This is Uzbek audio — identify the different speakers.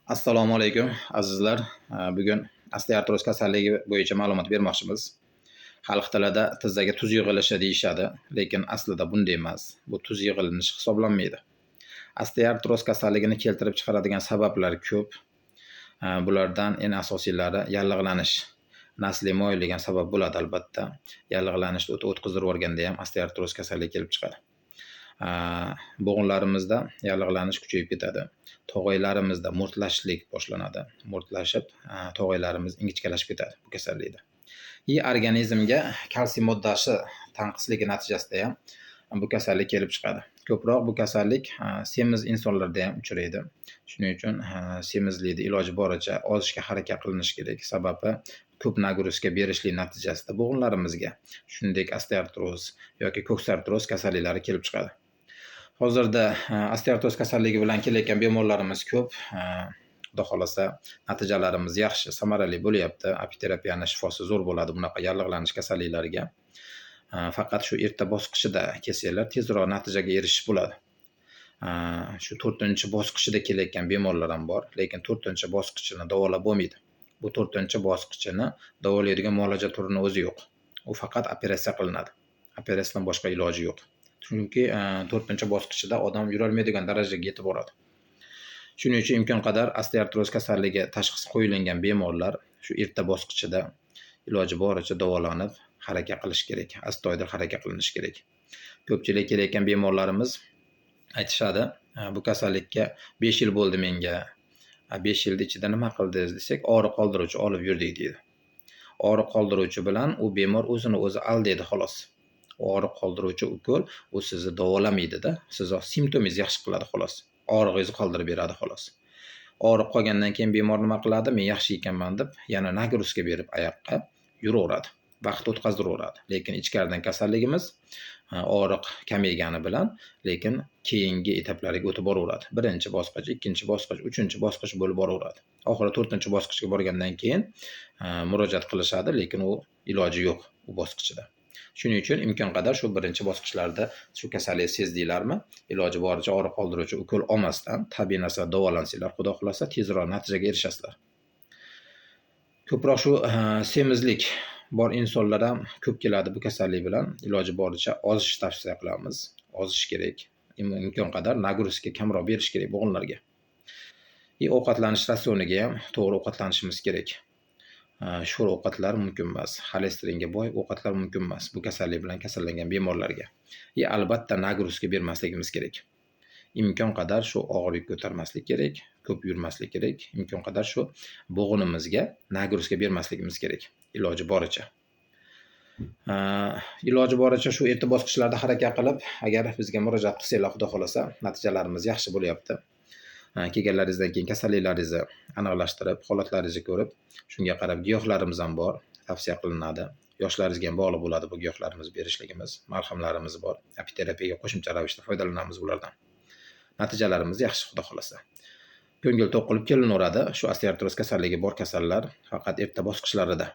Speaker 1: Assalomu alaykum azizlar. Bugun osteoartroz kasalligi bo'yicha ma'lumot bermoqchimiz. Xalq tilida tizzaga tuz yig'ilishi deyishadi, lekin aslida bunday emas. Bu tuz yig'ilishi hisoblanmaydi. Osteoartroz kasalligini keltirib chiqaradigan sabablar ko'p. Bulardan eng asosiylari yallig'lanish. Nasliy moyilligan sabab bo'ladi albatta. Yallig'lanishni o'tkazib yuborganda ham osteoartroz kasalligi kelib chiqadi. Bo'g'inlarimizda yallig'lanish kuchayib ketadi. Tog'aylarimizda mo'rtlashlik boshlanadi. Mo'rtlashib, tog'aylarimiz ingichkalashib ketadi bu kasallikda. Organizmga kalsiy moddasi tanqisligi natijasida ham bu kasallik kelib chiqadi. Ko'proq bu kasallik semiz insonlarda ham uchraydi. Shuning uchun semizlikni iloji boricha ozishga harakat qilinish kerak. Sababi ko'p nagruzka berishlik natijasida bo'g'inlarimizga shuningdek osteoartroz yoki ko'ksartroz kasalliklari kelib chiqadi. Hozirda osteoartroz kasalligi bilan kelayotgan bemorlarimiz ko'p. Xudo xolasa natijalarimiz yaxshi, samarali bo'lyapti. Apiterapiyani shifosi zo'r bo'ladi bunaqa yallig'lanish kasalliklariga. Faqat shu erta bosqichida kelsalar tezroq natijaga erishish bo'ladi. Shu 4-bosqichida kelayotgan bemorlar ham bor, lekin 4-bosqichini davolab bo'lmaydi. Bu 4-bosqichini davolaydigan muolaja turini o'zi yo'q. U faqat operatsiya qilinadi. Operatsiyadan boshqa iloji yo'q. Chunki 4-bosqichida odam yurolmaydigan darajaga yetib boradi. Shuning uchun imkon qadar osteoartroz kasalligi tashxisi qo'yilgan bemorlar shu erta bosqichida iloji boricha davolanib harakat qilish kerak. Astoydil harakat qilinish kerak. Ko'pchilik kelayotgan bemorlarimiz aytishadi, bu kasallikka 5 yil bo'ldi menga. 5 yil ichida nima qildingiz desak, og'riq qoldiruvchi olib yurdik deydi. Og'riq qoldiruvchi bilan u bemor o'zini o'zi aldaydi xolos. Og'riq qoldiruvchi ukol u sizni davolamaydi-da, sizni simptomingizni yaxshi qiladi xolos. Og'rig'ingizni qoldirib beradi xolos. Og'riq qolgandan keyin bemor nima qiladi? Men yaxshi ekanman deb yana nagruzka berib oyoqqa yuraveradi. Vaqt o'tkaziraveradi. Lekin ichkaridan kasalligimiz og'riq kamaygani bilan, lekin keyingi etaplariga o'tib boraveradi. 1-bosqich, 2-bosqich, 3-bosqich bo'lib boraveradi. Oxiri 4-bosqichga borgandan keyin murojaat qilishadi, lekin u iloji yo'q u bosqichida. Shuning uchun imkon qadar shu 1-bosqichlarda shu kasallikni sezdinglarmi, iloji boricha og'riq qoldiruvchi ukol olmasdan tabiiy narsa davolansanglar, xudo xolasa tezroq natijaga erishasizlar. Ko'proq shu semizlik bor insonlar ham ko'p keladi bu kasallik bilan. Iloji boricha ozish tavsiya qilamiz. Ozish kerak. Imkon qadar nagruzka kamroq berish kerak bo'g'inlarga. Ovqatlanish ratsioniga ham to'g'ri ovqatlanishimiz kerak. Sho'r ovqatlar mumkin emas, xolesteringa boy ovqatlar mumkin emas bu kasallik bilan kasallangan bemorlarga. Albatta nagruzka bermasligimiz kerak. Imkon qadar shu og'irlik ko'tarmaslik kerak, ko'p yurmaslik kerak. Imkon qadar shu bo'g'inimizga nagruzka bermasligimiz kerak iloji boricha. Iloji boricha shu erta bosqichlarda harakat qilib, agar bizga murojaat qilsanglar, xudo xolasa natijalarimiz yaxshi bo'lyapti. Kelganlaringizdan keyin kasalliklaringizni aniqlashtirib, holatlaringizni ko'rib, shunga qarab giyohlarimiz ham bor, tavsiya qilinadi. Yoshlaringizga ham bog'liq bo'ladi bu giyohlarimiz berishligimiz, malhamlarimiz bor. Apiterapiyaga qo'shimcha ravishda foydalanamiz ulardan. Natijalarimiz yaxshi, xudo xolasa. Ko'ngil to'q qilib kelinaveradi. Shu osteoartroz kasalligi bor kasallar faqat erta bosqichlarida